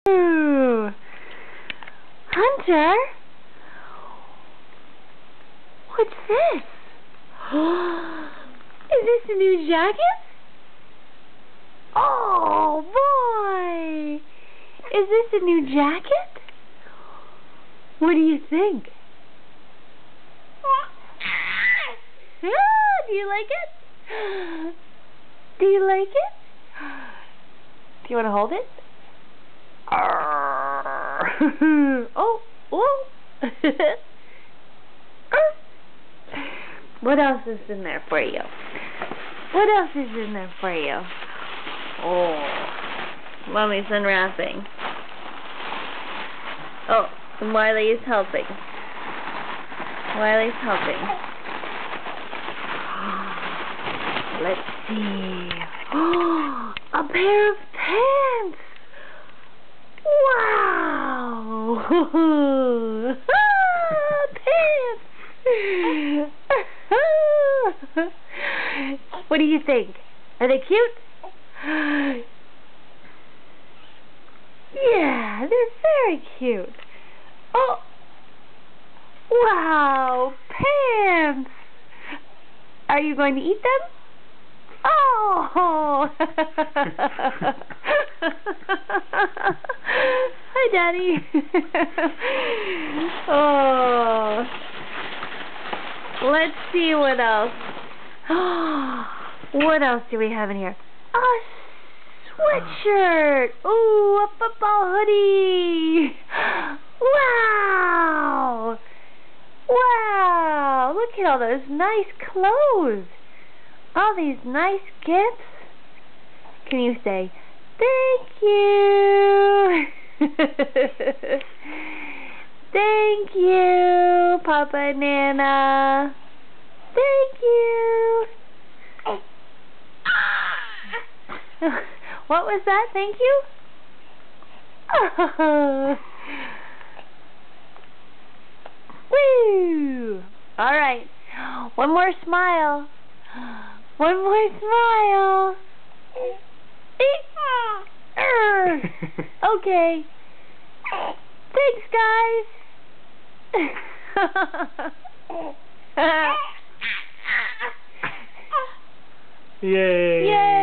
Ooh. Hunter? What's this? Is this a new jacket? Oh, boy! Is this a new jacket? What do you think? Do you like it? Do you like it? Do you want to hold it? Oh, oh. What else is in there for you? What else is in there for you? Oh, Mommy's unwrapping. Oh, and Wiley is helping. Wiley's helping. Let's see. Oh, a pair of pants. Wow. Pants. What do you think? Are they cute? Yeah, they're very cute. Oh, wow, pants. Are you going to eat them? Oh. Hi, Daddy. Oh. Let's see what else. What else do we have in here? A sweatshirt. Ooh, a football hoodie. Wow. Wow. Look at all those nice clothes. All these nice gifts. Can you say, thank you? Thank you, Papa and Nana. Thank you. What was that? Thank you? Woo! All right. One more smile. One more smile. Okay. Thanks, guys. Yay. Yay.